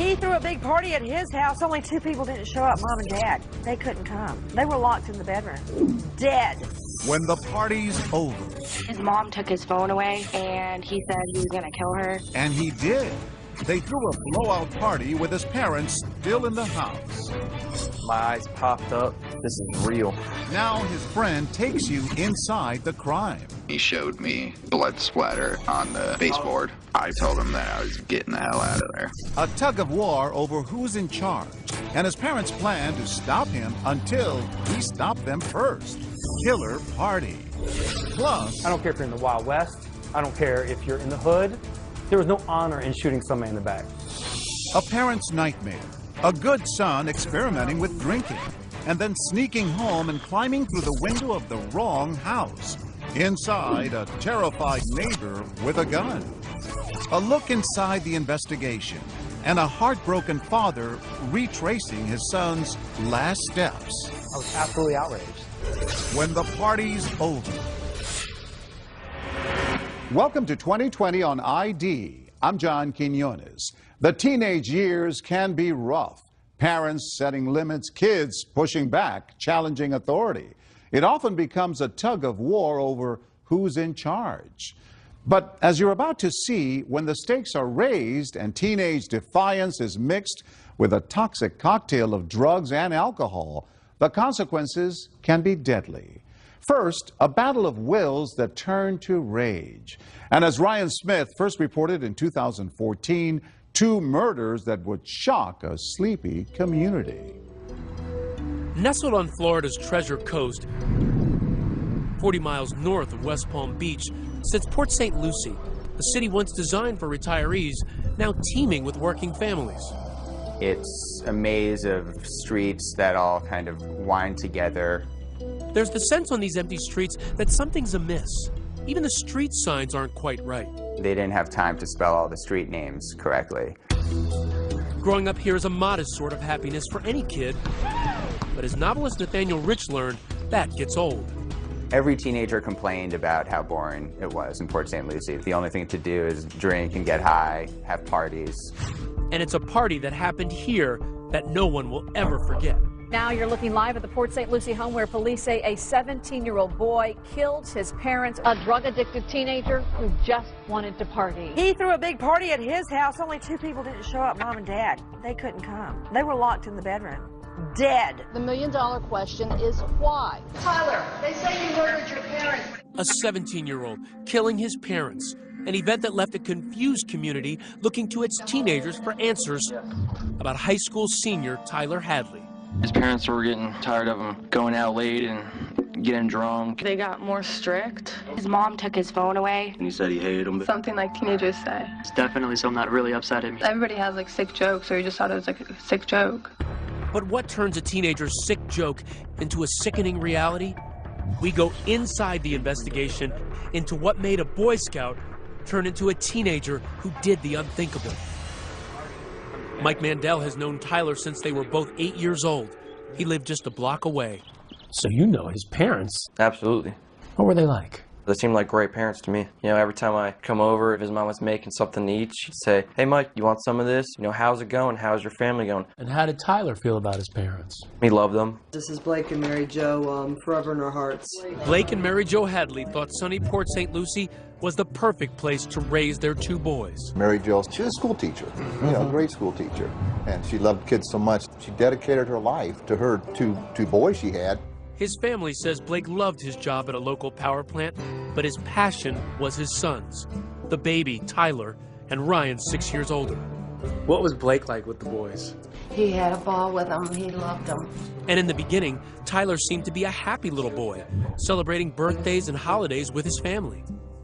He threw a big party at his house. Only 2 people didn't show up, Mom and Dad. They couldn't come. They were locked in the bedroom. Dead. When the party's over. His mom took his phone away, and he said he was going to kill her. And he did. They threw a blowout party with his parents still in the house. My eyes popped up. This is real. Now his friend takes you inside the crime. He showed me blood splatter on the baseboard. I told him that I was getting the hell out of there. A tug of war over who's in charge. And his parents plan to stop him until he stopped them first. Killer party. Plus, I don't care if you're in the Wild West. I don't care if you're in the hood. There was no honor in shooting somebody in the back. a parent's nightmare. A good son experimenting with drinking, and then sneaking home and climbing through the window of the wrong house. Inside, a terrified neighbor with a gun. A look inside the investigation, and a heartbroken father retracing his son's last steps. I was absolutely outraged. When the party's over. Welcome to 2020 on ID. I'm John Quinones. The teenage years can be rough. Parents setting limits, kids pushing back, challenging authority. It often becomes a tug of war over who's in charge. But as you're about to see, when the stakes are raised and teenage defiance is mixed with a toxic cocktail of drugs and alcohol, the consequences can be deadly. First, a battle of wills that turn to rage. And as Ryan Smith first reported in 2014, 2 murders that would shock a sleepy community. Nestled on Florida's Treasure Coast, 40 miles north of West Palm Beach, sits Port St. Lucie, a city once designed for retirees, now teeming with working families. It's a maze of streets that all kind of wind together. There's the sense on these empty streets that something's amiss. Even the street signs aren't quite right. They didn't have time to spell all the street names correctly. Growing up here is a modest sort of happiness for any kid, but as novelist Nathaniel Rich learned, that gets old. Every teenager complained about how boring it was in Port St. Lucie. The only thing to do is drink and get high, have parties. And it's a party that happened here that no one will ever forget. Now you're looking live at the Port St. Lucie home where police say a 17-year-old boy killed his parents, a drug-addicted teenager who just wanted to party. He threw a big party at his house. Only 2 people didn't show up, Mom and Dad. They couldn't come. They were locked in the bedroom. Dead. The million-dollar question is why? Tyler, they say you murdered your parents. A 17-year-old killing his parents, an event that left a confused community looking to its teenagers for answers about high school senior Tyler Hadley. His parents were getting tired of him going out late and getting drunk. They got more strict. His mom took his phone away. And he said he hated him. Something like teenagers say. It's definitely something that really upset him. Everybody has like sick jokes, so he just thought it was like a sick joke. But what turns a teenager's sick joke into a sickening reality? We go inside the investigation into what made a Boy Scout turn into a teenager who did the unthinkable. Mike Mandel has known Tyler since they were both 8 years old. He lived just a block away. So you know his parents? Absolutely. What were they like? They seemed like great parents to me. You know, every time I come over, if his mom was making something to eat, she'd say, "Hey, Mike, you want some of this? You know, how's it going? How's your family going?" And how did Tyler feel about his parents? He loved them. This is Blake and Mary Jo, forever in our hearts. Blake and Mary Jo Hadley thought sunny Port St. Lucie was the perfect place to raise their 2 boys. Mary Jo, she was a school teacher, you know, a great school teacher. And she loved kids so much, she dedicated her life to her two boys she had. His family says Blake loved his job at a local power plant, but his passion was his sons, the baby, Tyler, and Ryan, 6 years older. What was Blake like with the boys? He had a ball with them. He loved them. And in the beginning, Tyler seemed to be a happy little boy, celebrating birthdays and holidays with his family.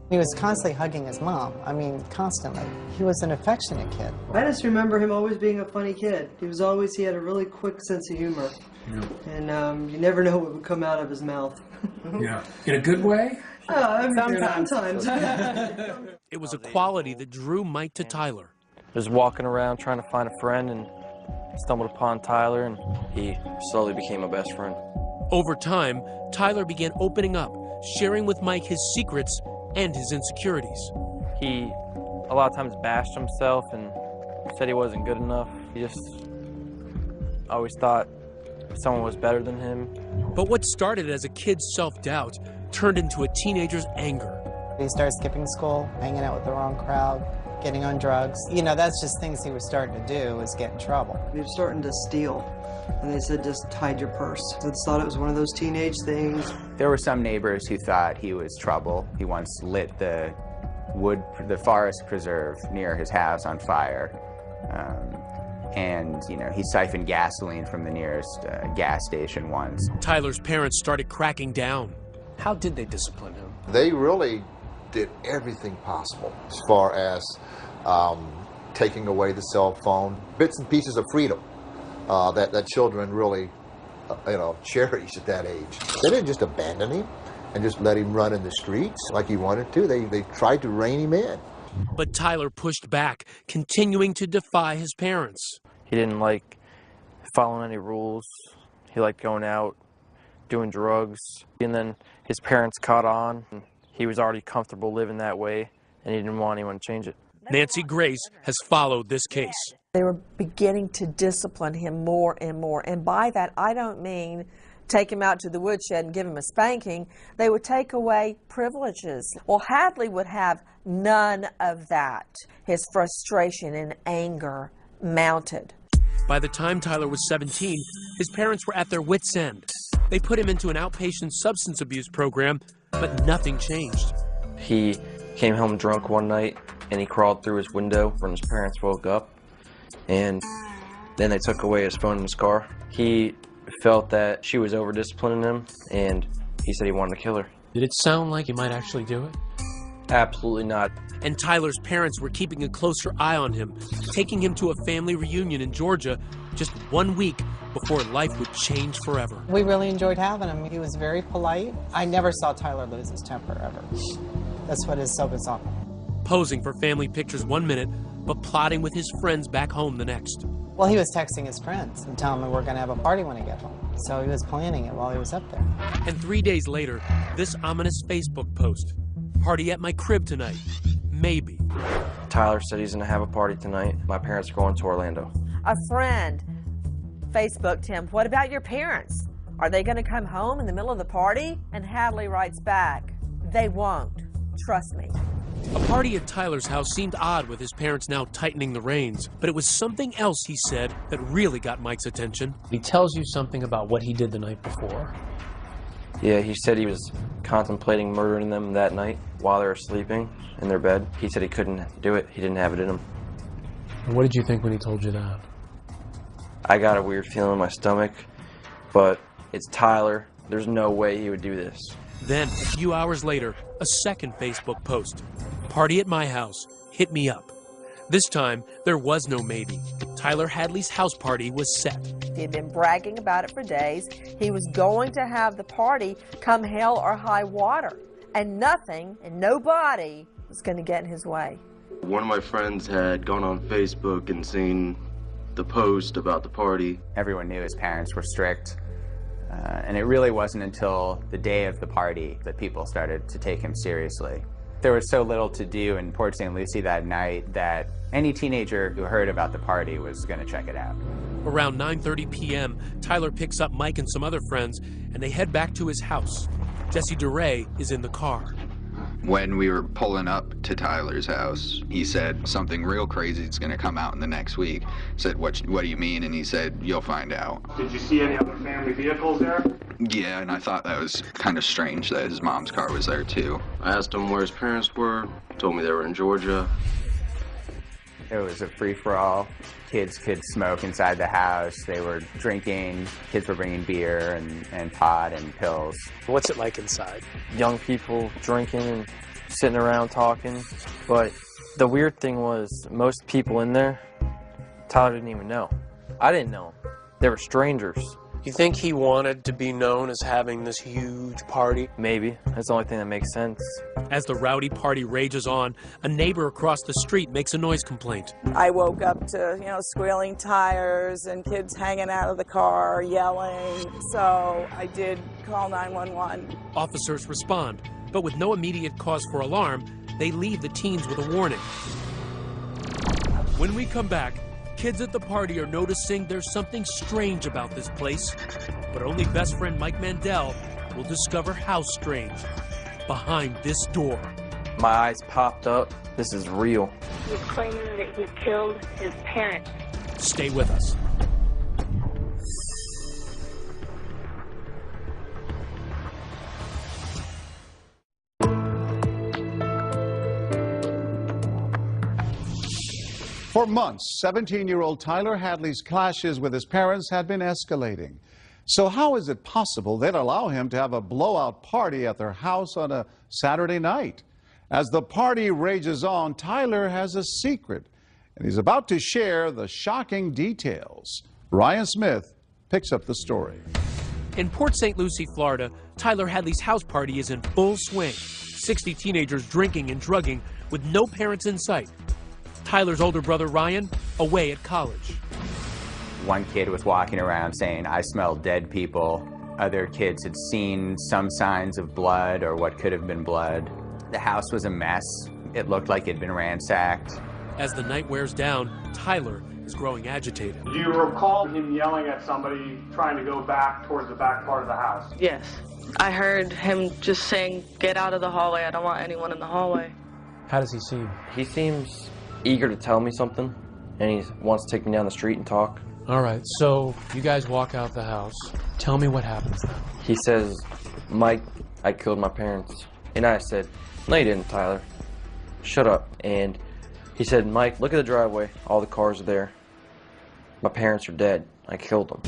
He was constantly hugging his mom. I mean, constantly. He was an affectionate kid. I just remember him always being a funny kid. He had a really quick sense of humor. Yeah. And you never know what would come out of his mouth. Yeah. In a good way? Sometimes. It was a quality that drew Mike to Tyler. Just walking around trying to find a friend and stumbled upon Tyler, and he slowly became my best friend. Over time, Tyler began opening up, sharing with Mike his secrets and his insecurities. He a lot of times bashed himself and said he wasn't good enough. He just always thought someone was better than him. But what started as a kid's self-doubt turned into a teenager's anger. He started skipping school, hanging out with the wrong crowd, getting on drugs. You know, that's just things he was starting to do, was get in trouble. He was starting to steal. And they said, just hide your purse. They thought it was one of those teenage things. There were some neighbors who thought he was trouble. He once lit the forest preserve near his house on fire. And, you know, he siphoned gasoline from the nearest gas station once. Tyler's parents started cracking down. How did they discipline him? They really did everything possible as far as taking away the cell phone, bits and pieces of freedom that children really, cherish at that age. They didn't just abandon him and just let him run in the streets like he wanted to. They tried to rein him in. But Tyler pushed back, continuing to defy his parents. He didn't like following any rules. He liked going out, doing drugs. And then his parents caught on. He was already comfortable living that way, and he didn't want anyone to change it. Nancy Grace has followed this case. They were beginning to discipline him more and more. And by that, I don't mean take him out to the woodshed and give him a spanking. They would take away privileges. Well, Hadley would have none of that. His frustration and anger mounted. By the time Tyler was 17, his parents were at their wits' end. They put him into an outpatient substance abuse program, but nothing changed. He came home drunk one night, and he crawled through his window when his parents woke up, and then they took away his phone in his car. He felt that she was over-disciplining him, and he said he wanted to kill her. Did it sound like he might actually do it? Absolutely not. And Tyler's parents were keeping a closer eye on him, taking him to a family reunion in Georgia just 1 week before life would change forever. We really enjoyed having him. He was very polite. I never saw Tyler lose his temper, ever. That's what is so bizarre. Posing for family pictures 1 minute, but plotting with his friends back home the next. Well, he was texting his friends and telling them we're going to have a party when I get home. So he was planning it while he was up there. And 3 days later, this ominous Facebook post. Party at my crib tonight. Maybe. Tyler said he's going to have a party tonight. My parents are going to Orlando. A friend Facebooked him, what about your parents? Are they going to come home in the middle of the party? And Hadley writes back, they won't. Trust me. A party at Tyler's house seemed odd with his parents now tightening the reins, but it was something else he said that really got Mike's attention. He tells you something about what he did the night before. Yeah, he said he was contemplating murdering them that night while they were sleeping in their bed. He said he couldn't do it. He didn't have it in him. And what did you think when he told you that? I got a weird feeling in my stomach, but it's Tyler. There's no way he would do this. Then, a few hours later, a second Facebook post. Party at my house. Hit me up. This time, there was no maybe. Tyler Hadley's house party was set. He had been bragging about it for days. He was going to have the party come hell or high water. And nothing and nobody was going to get in his way. One of my friends had gone on Facebook and seen the post about the party. Everyone knew his parents were strict. And it really wasn't until the day of the party that people started to take him seriously. There was so little to do in Port St. Lucie that night that any teenager who heard about the party was going to check it out. Around 9:30 p.m., Tyler picks up Mike and some other friends, and they head back to his house. Jesse DeRay is in the car. When we were pulling up to Tyler's house, he said something real crazy is going to come out in the next week. I said, what do you mean? And he said, you'll find out. Did you see any other family vehicles there? Yeah, and I thought that was kind of strange that his mom's car was there too. I asked him where his parents were, told me they were in Georgia. It was a free-for-all. Kids could smoke inside the house. They were drinking. Kids were bringing beer and pot and pills. What's it like inside? Young people drinking and sitting around talking. But the weird thing was, most people in there, Tyler didn't even know. I didn't know them. They were strangers. You think he wanted to be known as having this huge party? Maybe. That's the only thing that makes sense. As the rowdy party rages on, a neighbor across the street makes a noise complaint. I woke up to, squealing tires and kids hanging out of the car, yelling. So I did call 911. Officers respond, but with no immediate cause for alarm, they leave the teens with a warning. When we come back, kids at the party are noticing there's something strange about this place, but only best friend Mike Mandel will discover how strange behind this door. My eyes popped up. This is real. He's claiming that he killed his parents. Stay with us. For months, 17-year-old Tyler Hadley's clashes with his parents had been escalating. So how is it possible they'd allow him to have a blowout party at their house on a Saturday night? As the party rages on, Tyler has a secret, and he's about to share the shocking details. Ryan Smith picks up the story. In Port St. Lucie, Florida, Tyler Hadley's house party is in full swing. 60 teenagers drinking and drugging with no parents in sight. Tyler's older brother, Ryan, away at college. One kid was walking around saying, "I smell dead people." Other kids had seen some signs of blood or what could have been blood. The house was a mess. It looked like it had been ransacked. As the night wears down, Tyler is growing agitated. Do you recall him yelling at somebody trying to go back towards the back part of the house? Yes. I heard him just saying, "Get out of the hallway. I don't want anyone in the hallway." How does he seem? He seems eager to tell me something, and he wants to take me down the street and talk. All right, so you guys walk out the house. Tell me what happens now. He says, "Mike, I killed my parents." And I said, "No, you didn't, Tyler. Shut up." And he said, "Mike, look at the driveway. All the cars are there. My parents are dead. I killed them."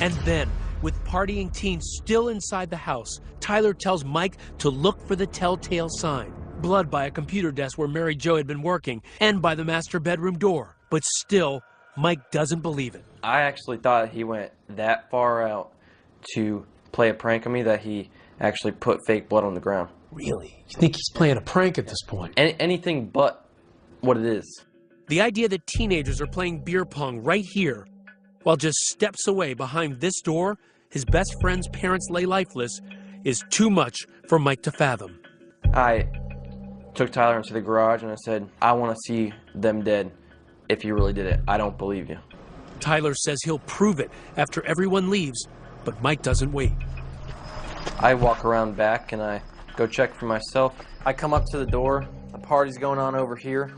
And then, with partying teens still inside the house, Tyler tells Mike to look for the telltale sign. Blood by a computer desk where Mary Jo had been working, and by the master bedroom door. But still, Mike doesn't believe it. I actually thought he went that far out to play a prank on me that he actually put fake blood on the ground. Really? You think he's playing a prank at this point? Anything but what it is. The idea that teenagers are playing beer pong right here, while just steps away behind this door, his best friend's parents lay lifeless, is too much for Mike to fathom. I took Tyler into the garage and I said, "I want to see them dead. If you really did it, I don't believe you." Tyler says he'll prove it after everyone leaves, but Mike doesn't wait. I walk around back and I go check for myself. I come up to the door, the party's going on over here,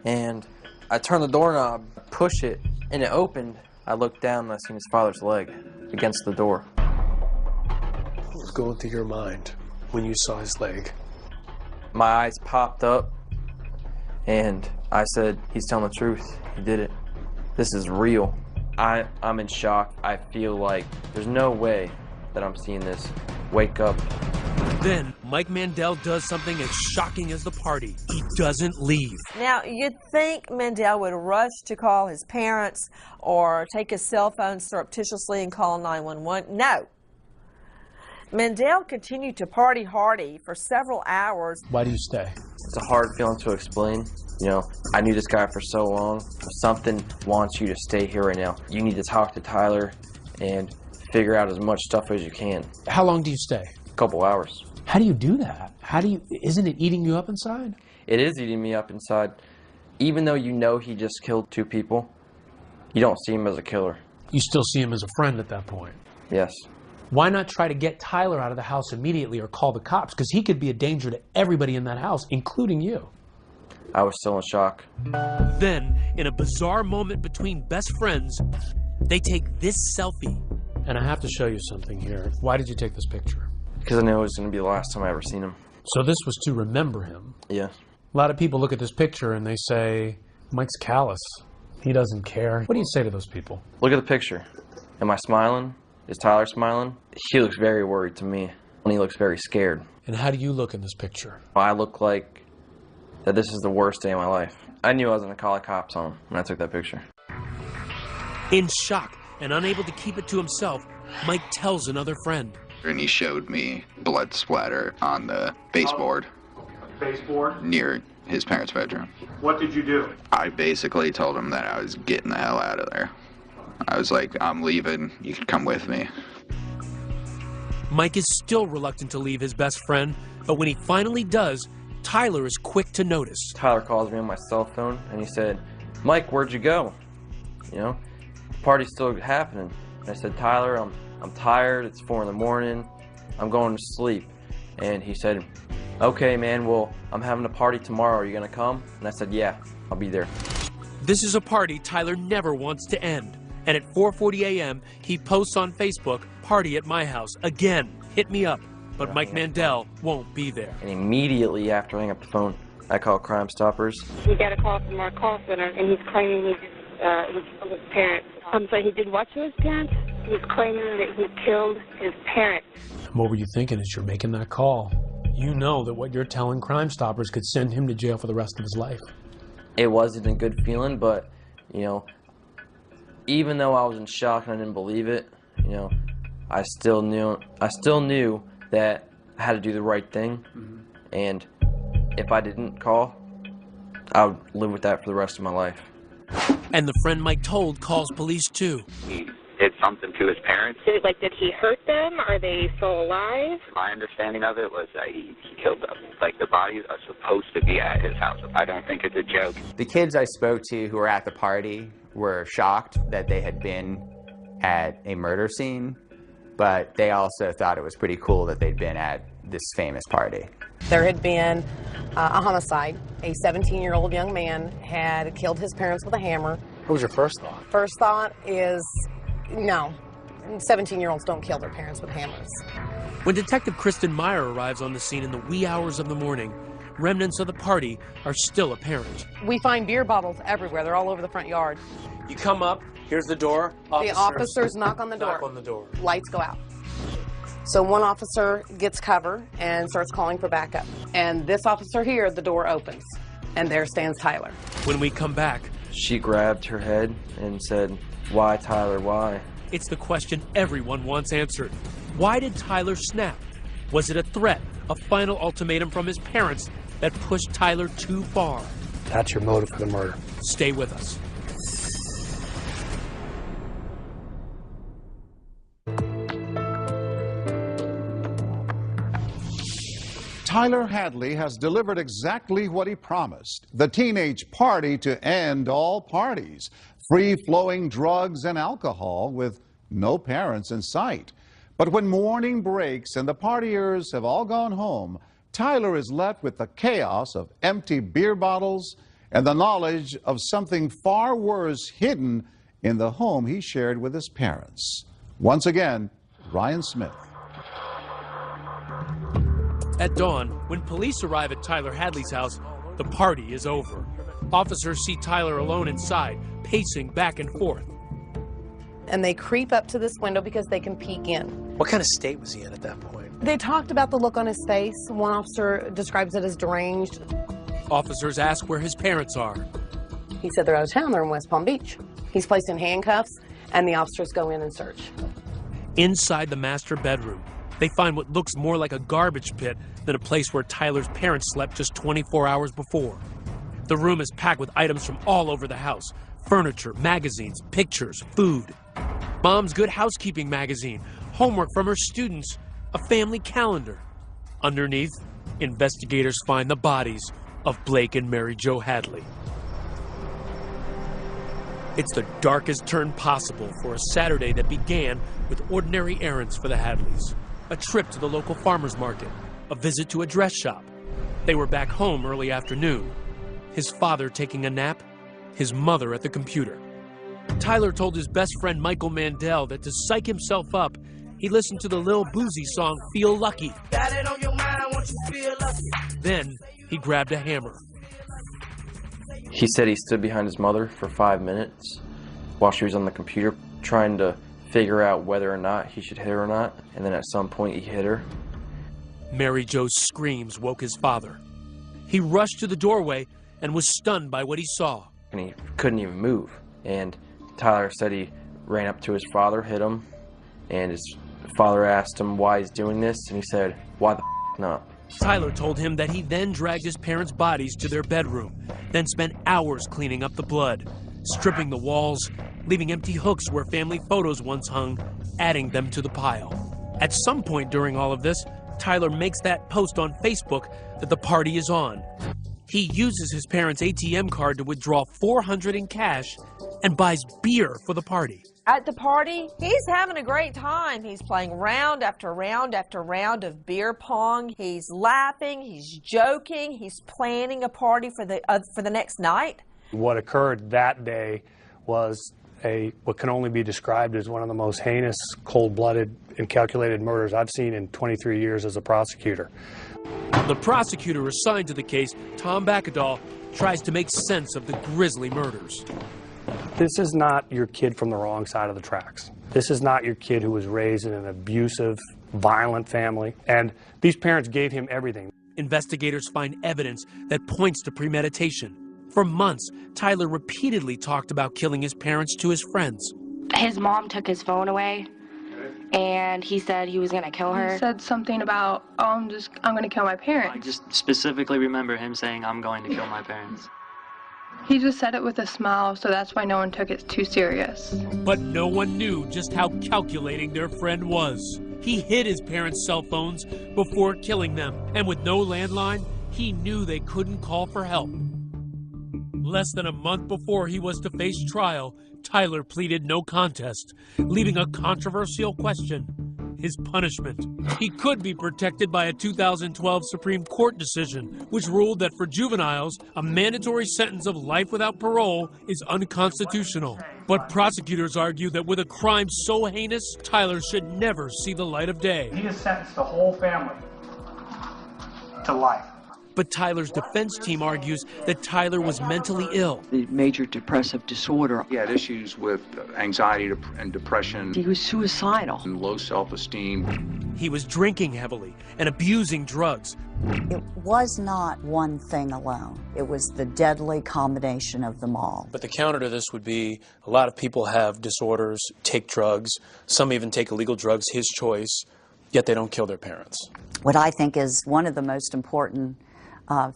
and I turn the doorknob, push it, and it opened. I looked down and I seen his father's leg against the door. What was going through your mind when you saw his leg? My eyes popped up, and I said, "He's telling the truth. He did it. This is real." I'm in shock. I feel like there's no way that I'm seeing this. Wake up. Then, Mike Mandel does something as shocking as the party. He doesn't leave. Now, you'd think Mandel would rush to call his parents or take his cell phone surreptitiously and call 911. No. Mandel continued to party hardy for several hours. Why do you stay? It's a hard feeling to explain. You know, I knew this guy for so long. Something wants you to stay here right now. You need to talk to Tyler and figure out as much stuff as you can. How long do you stay? A couple hours. How do you do that? Isn't it eating you up inside? It is eating me up inside. Even though you know he just killed 2 people, you don't see him as a killer. You still see him as a friend at that point? Yes. Why not try to get Tyler out of the house immediately or call the cops? Because he could be a danger to everybody in that house, including you. I was still in shock. Then, in a bizarre moment between best friends, they take this selfie. And I have to show you something here. Why did you take this picture? Because I knew it was going to be the last time I ever seen him. So this was to remember him? Yeah. A lot of people look at this picture and they say, Mike's callous. He doesn't care. What do you say to those people? Look at the picture. Am I smiling? Is Tyler smiling? He looks very worried to me, and he looks very scared. And how do you look in this picture? I look like that this is the worst day of my life. I knew I was going to call the cops on him when I took that picture. In shock and unable to keep it to himself, Mike tells another friend. And he showed me blood splatter on the baseboard. Baseboard? Near his parents' bedroom. What did you do? I basically told him that I was getting the hell out of there. I was like, "I'm leaving. You can come with me." Mike is still reluctant to leave his best friend, but when he finally does, Tyler is quick to notice. Tyler calls me on my cell phone and he said, "Mike, where'd you go?" you know? The party's still happening. And I said, Tyler, I'm tired. It's 4 in the morning. I'm going to sleep. And he said, okay, man, well, I'm having a party tomorrow. Are you going to come? And I said, yeah, I'll be there. This is a party Tyler never wants to end. And at 4:40 a.m., he posts on Facebook, "Party at my house again. Hit me up." But Mike Mandel won't be there. And immediately after I hang up the phone, I call Crime Stoppers. We got a call from our call center, and he's claiming he killed his parents. I'm sorry, he did what to his parents? He's claiming that he killed his parents. What were you thinking as you're making that call? You know that what you're telling Crime Stoppers could send him to jail for the rest of his life. It wasn't a good feeling, but, you know, even though I was in shock and I didn't believe it, you know, I still knew that I had to do the right thing. And if I didn't call, I would live with that for the rest of my life. And the friend Mike told calls police too. He did something to his parents. Did he hurt them? Are they still alive? My understanding of it was that he killed them. Like, the bodies are supposed to be at his house. I don't think it's a joke. The kids I spoke to who were at the party were shocked that they had been at a murder scene, but they also thought it was pretty cool that they'd been at this famous party. There had been a homicide. A 17-year-old young man had killed his parents with a hammer. What was your first thought? First thought is, no, 17-year-olds don't kill their parents with hammers. When Detective Kristen Meyer arrives on the scene in the wee hours of the morning, remnants of the party are still apparent. We find beer bottles everywhere. They're all over the front yard. You come up, here's the door. The officers knock on the door. Knock on the door. Lights go out. So one officer gets cover and starts calling for backup. And this officer here, the door opens. And there stands Tyler. When we come back, she grabbed her head and said, "Why, Tyler, why?" It's the question everyone wants answered. Why did Tyler snap? Was it a threat, a final ultimatum from his parents that pushed Tyler too far? That's your motive for the murder. Stay with us. Tyler Hadley has delivered exactly what he promised, the teenage party to end all parties, free-flowing drugs and alcohol with no parents in sight. But when morning breaks and the partiers have all gone home, Tyler is left with the chaos of empty beer bottles and the knowledge of something far worse hidden in the home he shared with his parents. Once again, Ryan Smith. At dawn, when police arrive at Tyler Hadley's house, the party is over. Officers see Tyler alone inside, pacing back and forth. And they creep up to this window because they can peek in. What kind of state was he in at that point? They talked about the look on his face. One officer describes it as deranged. Officers ask where his parents are. He said they're out of town, they're in West Palm Beach. He's placed in handcuffs, and the officers go in and search. Inside the master bedroom, they find what looks more like a garbage pit than a place where Tyler's parents slept just 24 hours before. The room is packed with items from all over the house: furniture, magazines, pictures, food. Mom's Good Housekeeping magazine, homework from her students, a family calendar. Underneath, investigators find the bodies of Blake and Mary Jo Hadley. It's the darkest turn possible for a Saturday that began with ordinary errands for the Hadleys. A trip to the local farmer's market, a visit to a dress shop. They were back home early afternoon. His father taking a nap, his mother at the computer. Tyler told his best friend Michael Mandel that to psych himself up, he listened to the Lil Boosie song Feel Lucky. Got it on your mind, I want you to feel lucky. Then he grabbed a hammer. He said he stood behind his mother for 5 minutes while she was on the computer trying to figure out whether or not he should hit her or not, and then at some point he hit her. Mary Jo's screams woke his father. He rushed to the doorway and was stunned by what he saw. And he couldn't even move. And Tyler said he ran up to his father, hit him, and his father asked him why he's doing this, and he said, "Why the f not?" Tyler told him that he then dragged his parents' bodies to their bedroom, then spent hours cleaning up the blood, stripping the walls, leaving empty hooks where family photos once hung, adding them to the pile. At some point during all of this, Tyler makes that post on Facebook that the party is on. He uses his parents' ATM card to withdraw $400 in cash and buys beer for the party. At the party, he's having a great time. He's playing round after round after round of beer pong. He's laughing, he's joking, he's planning a party for the next night. What occurred that day was what can only be described as one of the most heinous, cold-blooded, and calculated murders I've seen in 23 years as a prosecutor. The prosecutor assigned to the case, Tom Bakkedahl, tries to make sense of the grisly murders. This is not your kid from the wrong side of the tracks. This is not your kid who was raised in an abusive, violent family, and these parents gave him everything. Investigators find evidence that points to premeditation. For months, Tyler repeatedly talked about killing his parents to his friends. His mom took his phone away, and he said he was going to kill her. He said something about, oh, I'm going to kill my parents. I just specifically remember him saying, I'm going to kill my parents. He just said it with a smile, so that's why no one took it too serious. But no one knew just how calculating their friend was. He hid his parents' cell phones before killing them, and with no landline, he knew they couldn't call for help. Less than a month before he was to face trial, Tyler pleaded no contest, leaving a controversial question: his punishment. He could be protected by a 2012 Supreme Court decision, which ruled that for juveniles, a mandatory sentence of life without parole is unconstitutional. But prosecutors argue that with a crime so heinous, Tyler should never see the light of day. He has sentenced the whole family to life. But Tyler's defense team argues that Tyler was mentally ill. The major depressive disorder. He had issues with anxiety and depression. He was suicidal. And low self-esteem. He was drinking heavily and abusing drugs. It was not one thing alone. It was the deadly combination of them all. But the counter to this would be a lot of people have disorders, take drugs, some even take illegal drugs, his choice, yet they don't kill their parents. What I think is one of the most important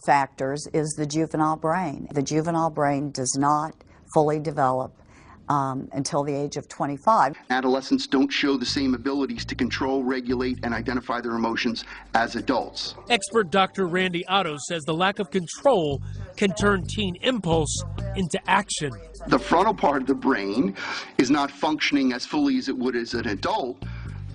factors is the juvenile brain. The juvenile brain does not fully develop until the age of 25. Adolescents don't show the same abilities to control, regulate, and identify their emotions as adults. Expert Dr. Randy Otto says the lack of control can turn teen impulse into action. The frontal part of the brain is not functioning as fully as it would as an adult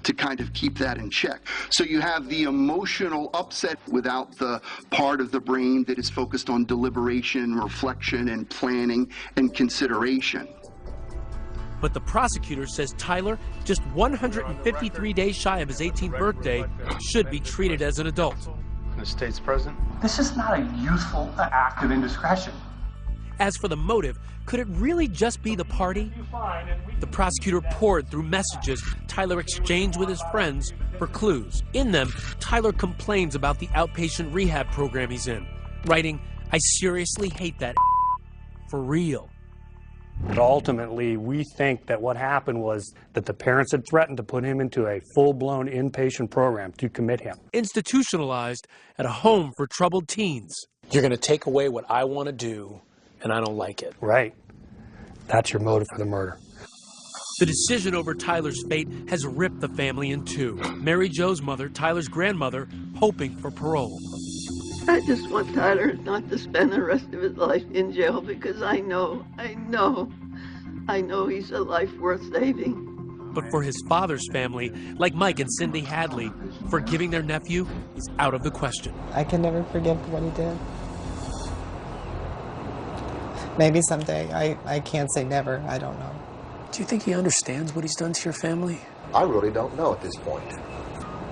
to kind of keep that in check. So you have the emotional upset without the part of the brain that is focused on deliberation, reflection, and planning and consideration. But the prosecutor says Tyler, just 153 days shy of his 18th birthday, should be treated as an adult. The state's president? This is not a youthful act of indiscretion. As for the motive, could it really just be the party? The prosecutor poured through messages Tyler exchanged with his friends for clues. In them, Tyler complains about the outpatient rehab program he's in, writing, "I seriously hate that for real." But ultimately, we think that what happened was that the parents had threatened to put him into a full-blown inpatient program to commit him. Institutionalized at a home for troubled teens. You're going to take away what I want to do, and I don't like it. Right. That's your motive for the murder. The decision over Tyler's fate has ripped the family in two. Mary Jo's mother, Tyler's grandmother, hoping for parole. I just want Tyler not to spend the rest of his life in jail because I know he's a life worth saving. But for his father's family, like Mike and Cindy Hadley, forgiving their nephew is out of the question. I can never forgive what he did. Maybe someday. I can't say never. I don't know. Do you think he understands what he's done to your family? I really don't know at this point.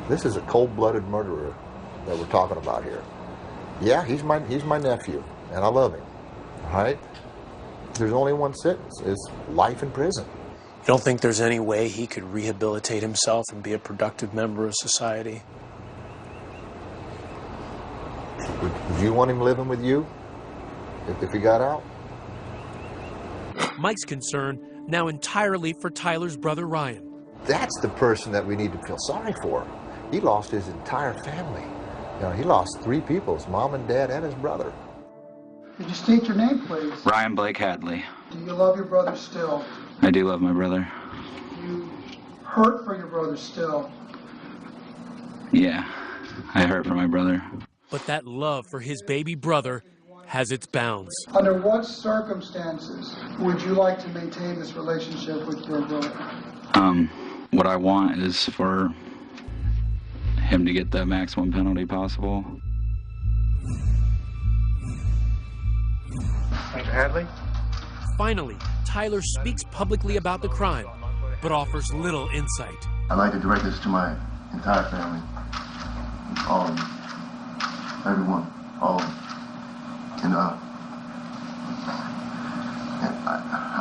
This is a cold-blooded murderer that we're talking about here. Yeah, he's my nephew, and I love him. All right? There's only one sentence. It's life in prison. You don't think there's any way he could rehabilitate himself and be a productive member of society? Would you want him living with you if he got out? Mike's concern now entirely for Tyler's brother Ryan. That's the person that we need to feel sorry for. He lost his entire family. You know, he lost 3 people, his mom and dad and his brother. Could you state your name, please? Ryan Blake Hadley. Do you love your brother still? I do love my brother. Do you hurt for your brother still? Yeah, I hurt for my brother. But that love for his baby brother has its bounds. Under what circumstances would you like to maintain this relationship with your brother? What I want is for him to get the maximum penalty possible. Dr. Hadley? Finally, Tyler speaks publicly about the crime, but offers little insight. I'd like to direct this to my entire family. All of them. Everyone. All of them. And I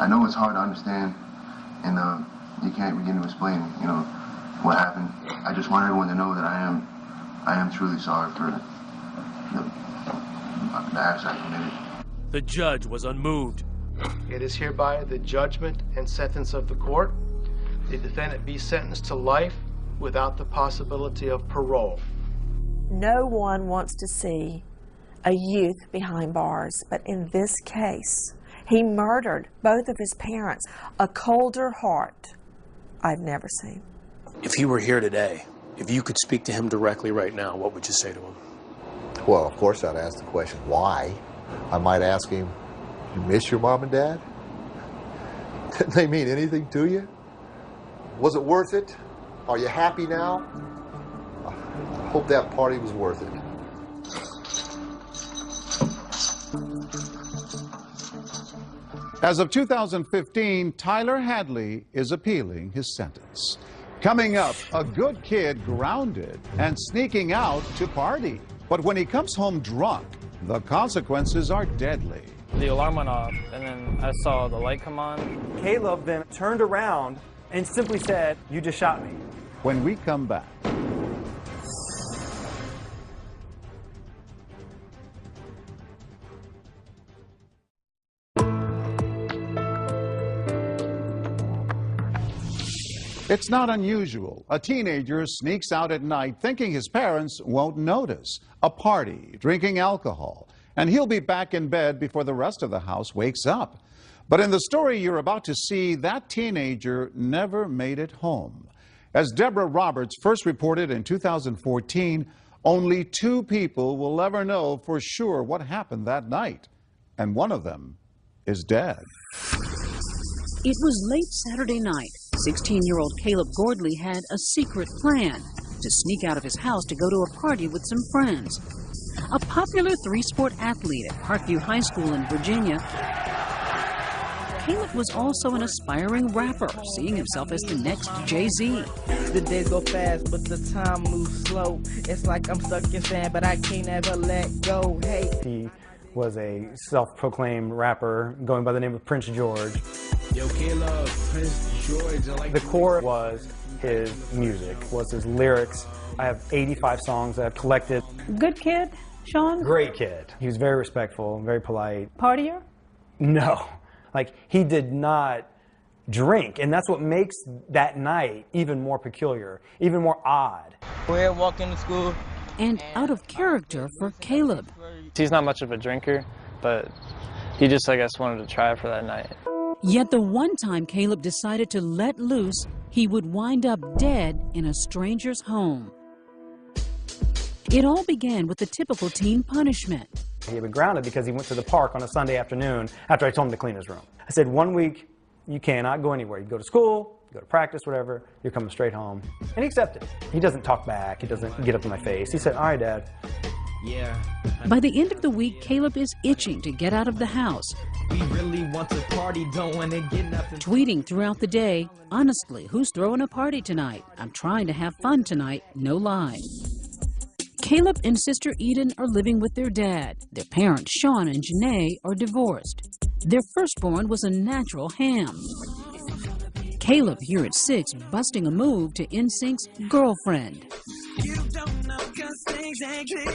know it's hard to understand, and you can't begin to explain, what happened. I just want everyone to know that I am truly sorry for the acts I committed. The judge was unmoved. It is hereby the judgment and sentence of the court. The defendant be sentenced to life without the possibility of parole. No one wants to see a youth behind bars, but in this case, he murdered both of his parents. A colder heart I've never seen. If he were here today, if you could speak to him directly right now, what would you say to him? Well, of course I'd ask the question, why? I might ask him, you miss your mom and dad? Didn't they mean anything to you? Was it worth it? Are you happy now? I hope that party was worth it. As of 2015, Tyler Hadley is appealing his sentence. Coming up, a good kid grounded and sneaking out to party. But when he comes home drunk, the consequences are deadly. The alarm went off, and then I saw the light come on. Caleb then turned around and simply said, "You just shot me." When we come back. It's not unusual. A teenager sneaks out at night thinking his parents won't notice. A party, drinking alcohol, and he'll be back in bed before the rest of the house wakes up. But in the story you're about to see, that teenager never made it home. As Deborah Roberts first reported in 2014, only 2 people will ever know for sure what happened that night. And one of them is dead. It was late Saturday night. 16-year-old Caleb Gordley had a secret plan to sneak out of his house to go to a party with some friends. A popular 3-sport athlete at Parkview High School in Virginia, Caleb was also an aspiring rapper, seeing himself as the next Jay-Z. The days go fast, but the time moves slow. It's like I'm stuck in sand, but I can't ever let go. Hey. He was a self-proclaimed rapper going by the name of Prince George. Yo, Caleb, Prince George. The core was his music, was his lyrics. I have 85 songs that I've collected. Good kid, Sean? Great kid. He was very respectful, very polite. Partier? No. Like, he did not drink, and that's what makes that night even more peculiar, even more odd. We're walking to school. And out of character for Caleb. He's not much of a drinker, but he just, I guess, wanted to try it for that night. Yet the one time Caleb decided to let loose, he would wind up dead in a stranger's home. It all began with the typical teen punishment. He had been grounded because he went to the park on a Sunday afternoon after I told him to clean his room. I said, 1 week, you cannot go anywhere. You go to school, you go to practice, whatever, you're coming straight home. And he accepted it. He doesn't talk back. He doesn't get up in my face. He said, all right, Dad. Yeah. By the end of the week, Caleb is itching to get out of the house. We really want to party, don't want to get nothing. Tweeting throughout the day, honestly, who's throwing a party tonight? I'm trying to have fun tonight, no lie. Caleb and sister Eden are living with their dad. Their parents, Sean and Janae, are divorced. Their firstborn was a natural ham. Caleb, here at 6, busting a move to NSYNC's Girlfriend.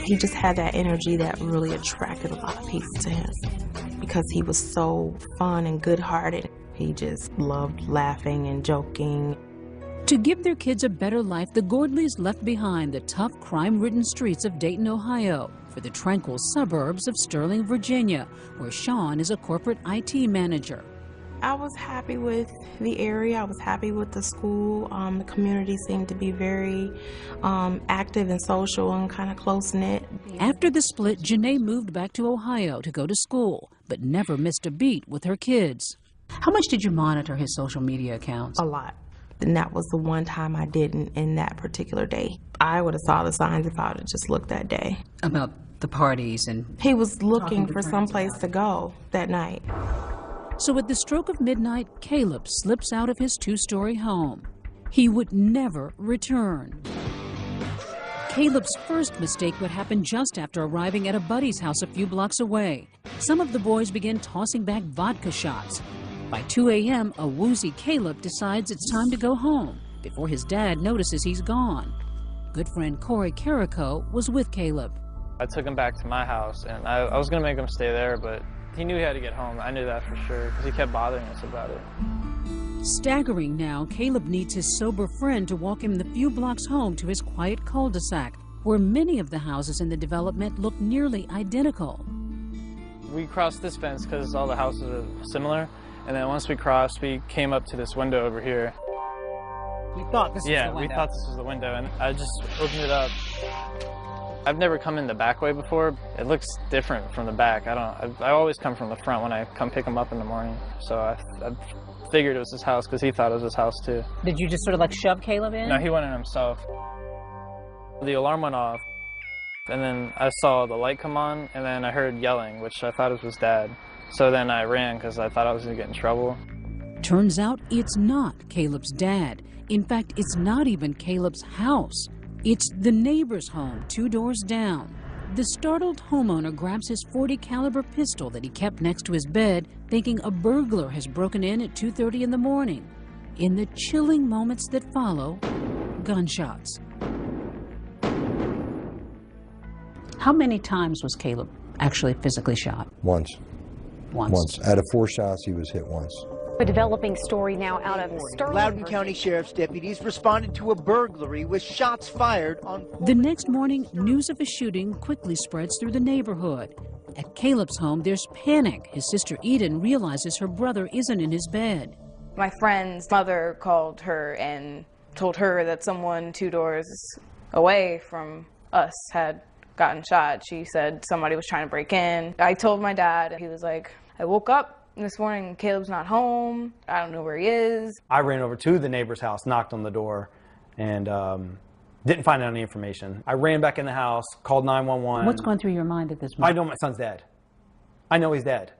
He just had that energy that really attracted a lot of people to him because he was so fun and good-hearted. He just loved laughing and joking. To give their kids a better life, the Gordleys left behind the tough, crime-ridden streets of Dayton, Ohio, for the tranquil suburbs of Sterling, Virginia, where Sean is a corporate IT manager. I was happy with the area. I was happy with the school. The community seemed to be very active and social and kind of close-knit. After the split, Janae moved back to Ohio to go to school, but never missed a beat with her kids. How much did you monitor his social media accounts? A lot. And that was the one time I didn't in that particular day. I would have saw the signs if I would have just looked that day. About the parties and... He was looking for someplace to go that night. So at the stroke of midnight, Caleb slips out of his two-story home. He would never return. Caleb's first mistake would happen just after arriving at a buddy's house a few blocks away. Some of the boys begin tossing back vodka shots. By 2 a.m., a woozy Caleb decides it's time to go home before his dad notices he's gone. Good friend Corey Carrico was with Caleb. I took him back to my house, and I was going to make him stay there, but he knew he had to get home. I knew that for sure, because he kept bothering us about it. Staggering now, Caleb needs his sober friend to walk him the few blocks home to his quiet cul-de-sac, where many of the houses in the development look nearly identical. We crossed this fence because all the houses are similar, and then once we crossed, we came up to this window over here. You thought this was the window? Yeah, we thought this was the window, and I just opened it up. I've never come in the back way before. It looks different from the back. I always come from the front when I come pick him up in the morning. So I figured it was his house because he thought it was his house too. Did you just sort of like shove Caleb in? No, he went in himself. The alarm went off, and then I saw the light come on, and then I heard yelling, which I thought it was Dad. So then I ran because I thought I was going to get in trouble. Turns out it's not Caleb's dad. In fact, it's not even Caleb's house. It's the neighbor's home 2 doors down. The startled homeowner grabs his .40 caliber pistol that he kept next to his bed, thinking a burglar has broken in at 2:30 in the morning. In the chilling moments that follow, gunshots. How many times was Caleb actually physically shot? Once. Once. Out of 4 shots, he was hit once. A developing story now out of Sterling. Loudoun County Sheriff's deputies responded to a burglary with shots fired on... The next morning, news of a shooting quickly spreads through the neighborhood. At Caleb's home, there's panic. His sister Eden realizes her brother isn't in his bed. My friend's mother called her and told her that someone 2 doors away from us had gotten shot. She said somebody was trying to break in. I told my dad, he was like, I woke up this morning, Caleb's not home. I don't know where he is. I ran over to the neighbor's house, knocked on the door, and didn't find out any information. I ran back in the house, called 911. What's going through your mind at this moment? I know my son's dead. I know he's dead.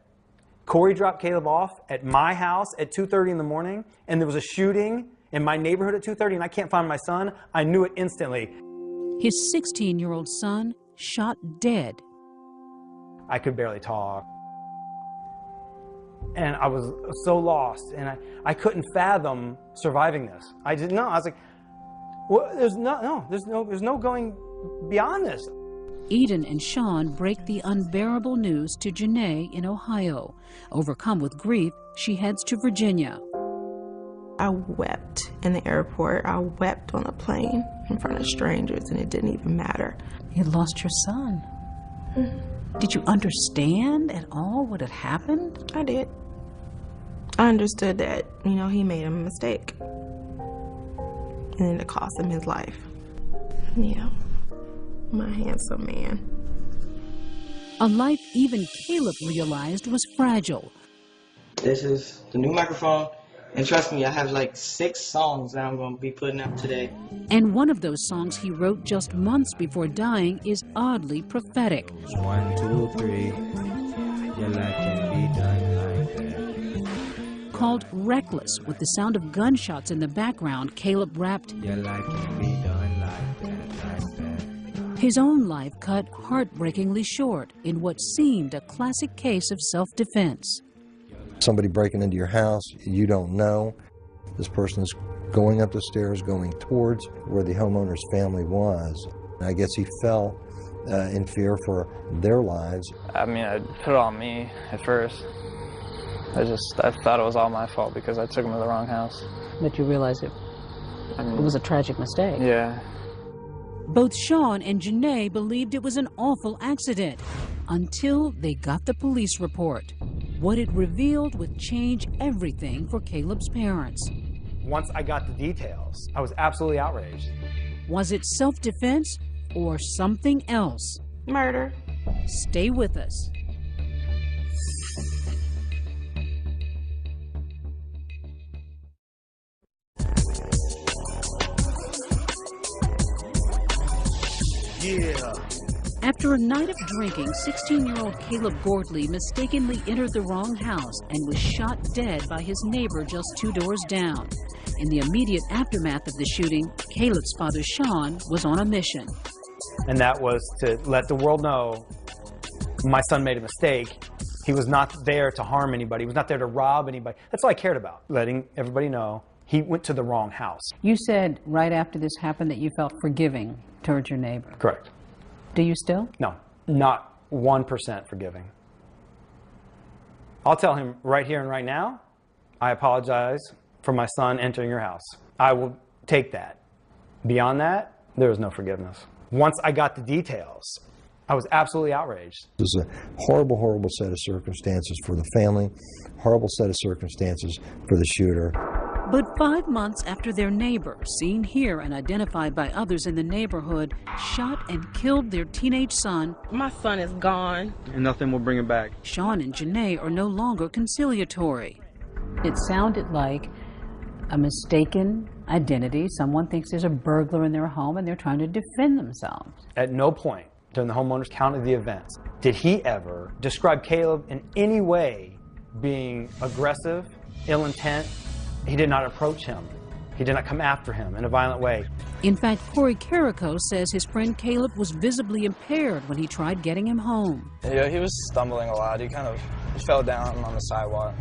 Corey dropped Caleb off at my house at 2:30 in the morning, and there was a shooting in my neighborhood at 2:30, and I can't find my son. I knew it instantly. His 16-year-old son shot dead. I could barely talk. And I was so lost, and I couldn't fathom surviving this. I didn't know. I was like, well, there's no going beyond this. Eden and Sean break the unbearable news to Janae in Ohio. Overcome with grief, she heads to Virginia. I wept in the airport. I wept on a plane in front of strangers, and it didn't even matter. You lost your son. Did you understand at all what had happened? I did. I understood that, he made a mistake. And then it cost him his life. Yeah, my handsome man. A life even Caleb realized was fragile. This is the new microphone. And trust me, I have like 6 songs that I'm going to be putting out today. And one of those songs he wrote just months before dying is oddly prophetic. 1, 2, 3, your life can be done like that. Called Reckless, with the sound of gunshots in the background, Caleb rapped, your life can be done like that. His own life cut heartbreakingly short in what seemed a classic case of self-defense. Somebody breaking into your house, you don't know. This person is going up the stairs, going towards where the homeowner's family was. I guess he fell in fear for their lives. I mean, I put it on me at first. I thought it was all my fault because I took him to the wrong house. But you realized it was a tragic mistake. Yeah. Both Sean and Janae believed it was an awful accident until they got the police report. What it revealed would change everything for Caleb's parents. Once I got the details, I was absolutely outraged. Was it self-defense or something else? Murder. Stay with us. Yeah. After a night of drinking, 16-year-old Caleb Gordley mistakenly entered the wrong house and was shot dead by his neighbor just 2 doors down. In the immediate aftermath of the shooting, Caleb's father, Sean, was on a mission. And that was to let the world know my son made a mistake. He was not there to harm anybody. He was not there to rob anybody. That's all I cared about, letting everybody know he went to the wrong house. You said right after this happened that you felt forgiving towards your neighbor. Correct. Do you still? No, not 1% forgiving. I'll tell him right here and right now, I apologize for my son entering your house. I will take that. Beyond that, there is no forgiveness. Once I got the details, I was absolutely outraged. It was a horrible, horrible set of circumstances for the family, horrible set of circumstances for the shooter. But 5 months after their neighbor, seen here and identified by others in the neighborhood, shot and killed their teenage son, my son is gone. And nothing will bring him back. Sean and Janae are no longer conciliatory. It sounded like a mistaken identity. Someone thinks there's a burglar in their home and they're trying to defend themselves. At no point during the homeowner's count of the events did he ever describe Caleb in any way being aggressive, ill intent. He did not approach him. He did not come after him in a violent way. In fact, Corey Carrico says his friend Caleb was visibly impaired when he tried getting him home. Yeah, he was stumbling a lot. He fell down on the sidewalk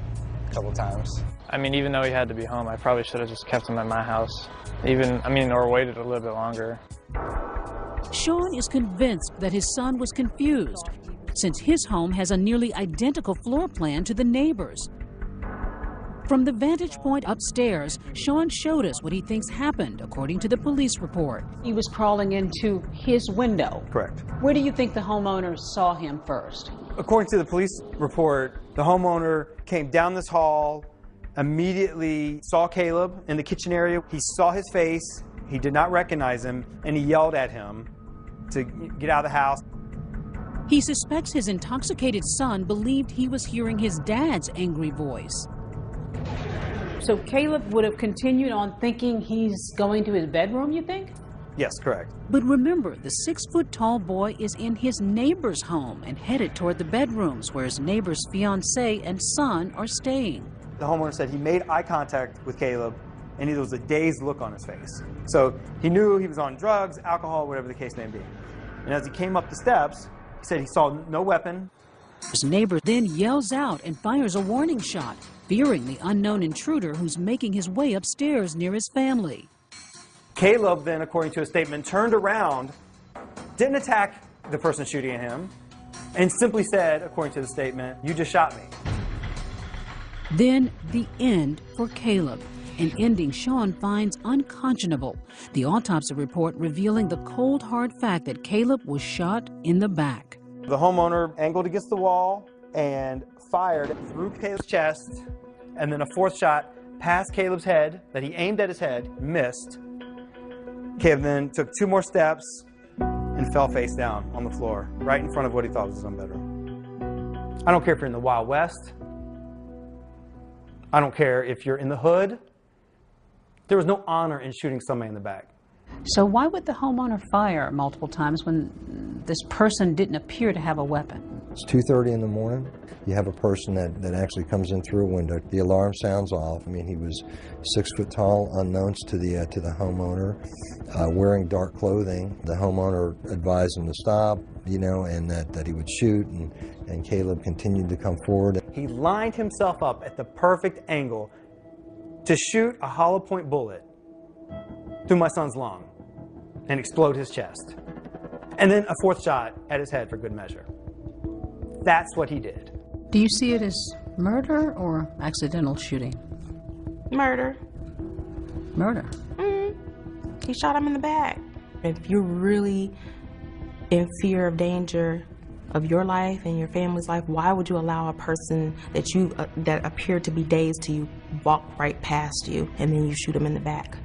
a couple times. I mean, even though he had to be home, I probably should have just kept him at my house. Or waited a little bit longer. Sean is convinced that his son was confused, since his home has a nearly identical floor plan to the neighbor's. From the vantage point upstairs, Sean showed us what he thinks happened, according to the police report. He was crawling into his window. Correct. Where do you think the homeowner saw him first? According to the police report, the homeowner came down this hall, immediately saw Caleb in the kitchen area. He saw his face, he did not recognize him, and he yelled at him to get out of the house. He suspects his intoxicated son believed he was hearing his dad's angry voice. So Caleb would have continued on thinking he's going to his bedroom, you think? Yes, correct. But remember, the 6-foot-tall boy is in his neighbor's home and headed toward the bedrooms where his neighbor's fiancé and son are staying. The homeowner said he made eye contact with Caleb and there was a dazed look on his face. So he knew he was on drugs, alcohol, whatever the case may be. And as he came up the steps, he said he saw no weapon. His neighbor then yells out and fires a warning shot, fearing the unknown intruder who's making his way upstairs near his family. Caleb then, according to a statement, turned around, didn't attack the person shooting at him, and simply said, according to the statement, "You just shot me." Then the end for Caleb, an ending Sean finds unconscionable. The autopsy report revealing the cold, hard fact that Caleb was shot in the back. The homeowner angled against the wall and fired through Caleb's chest, and then a fourth shot past Caleb's head that he aimed at his head, missed. Caleb then took 2 more steps and fell face down on the floor, right in front of what he thought was his own bedroom. I don't care if you're in the Wild West. I don't care if you're in the hood. There was no honor in shooting somebody in the back. So why would the homeowner fire multiple times when this person didn't appear to have a weapon? It's 2:30 in the morning. You have a person that actually comes in through a window. The alarm sounds off. I mean, he was 6 foot tall, unknowns to the homeowner, wearing dark clothing. The homeowner advised him to stop, and that he would shoot, and Caleb continued to come forward. He lined himself up at the perfect angle to shoot a hollow point bullet through my son's lung and explode his chest. And then a fourth shot at his head for good measure. That's what he did. Do you see it as murder or accidental shooting? Murder. Murder? He shot him in the back. If you're really in fear of danger, of your life and your family's life, why would you allow a person that you that appeared to be dazed to you walk right past you and then you shoot him in the back?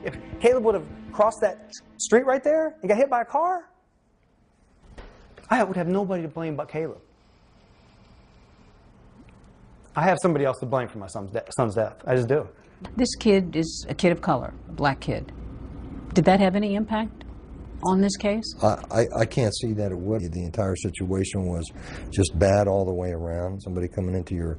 If Caleb would have crossed that street right there and got hit by a car, I would have nobody to blame but Caleb. I have somebody else to blame for my son's death. I just do. This kid is a kid of color, a black kid. Did that have any impact on this case? I can't see that it would. The entire situation was just bad all the way around. Somebody coming into your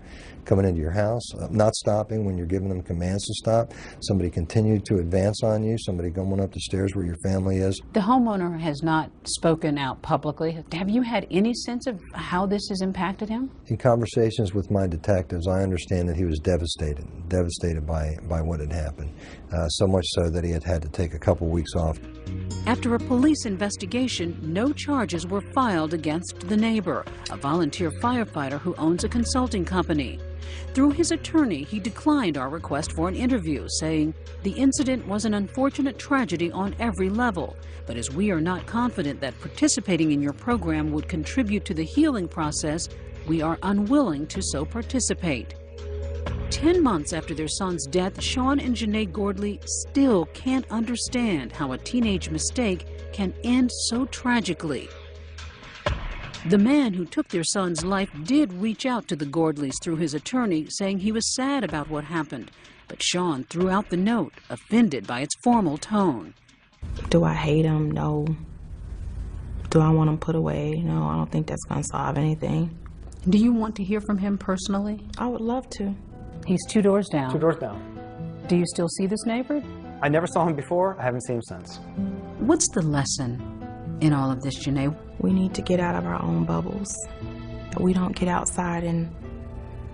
house, not stopping when you're giving them commands to stop. Somebody continued to advance on you. Somebody going up the stairs where your family is. The homeowner has not spoken out publicly. Have you had any sense of how this has impacted him? In conversations with my detectives, I understand that he was devastated by what had happened. So much so that he had to take a couple weeks off. After a police investigation, no charges were filed against the neighbor, a volunteer firefighter who owns a consulting company. Through his attorney, he declined our request for an interview, saying, "The incident was an unfortunate tragedy on every level, but as we are not confident that participating in your program would contribute to the healing process, we are unwilling to so participate." 10 months after their son's death, Sean and Janae Gordley still can't understand how a teenage mistake can end so tragically. The man who took their son's life did reach out to the Gordleys through his attorney, saying he was sad about what happened, but Sean threw out the note, offended by its formal tone. Do I hate him? No. Do I want him put away? No, I don't think that's going to solve anything. Do you want to hear from him personally? I would love to. He's 2 doors down. 2 doors down. Do you still see this neighbor? I never saw him before. I haven't seen him since. What's the lesson in all of this, Janae? We need to get out of our own bubbles. We don't get outside and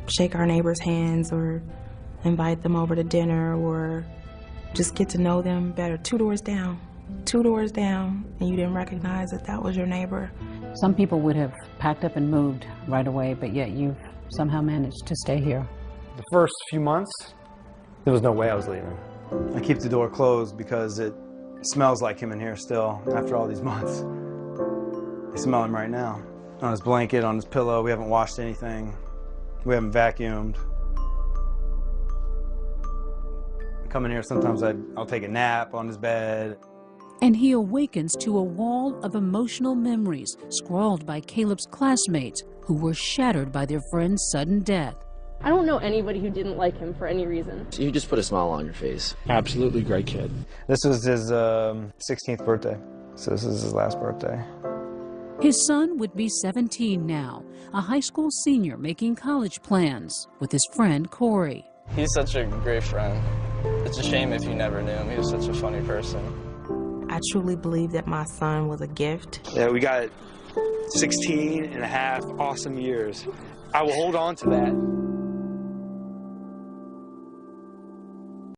shake our neighbors' hands or invite them over to dinner or just get to know them better. 2 doors down. 2 doors down, and you didn't recognize that that was your neighbor. Some people would have packed up and moved right away, but yet you've somehow managed to stay here. The first few months, there was no way I was leaving. I keep the door closed because it smells like him in here still after all these months. I smell him right now. On his blanket, on his pillow. We haven't washed anything. We haven't vacuumed. I come in here, sometimes I'll take a nap on his bed. And he awakens to a wall of emotional memories scrawled by Caleb's classmates who were shattered by their friend's sudden death. I don't know anybody who didn't like him for any reason. You just put a smile on your face. Absolutely great kid. This was his 16th birthday, so this is his last birthday. His son would be 17 now, a high school senior making college plans with his friend Corey. He's such a great friend. It's a shame if you never knew him. He was such a funny person. I truly believe that my son was a gift. Yeah, we got 16 and a half awesome years. I will hold on to that.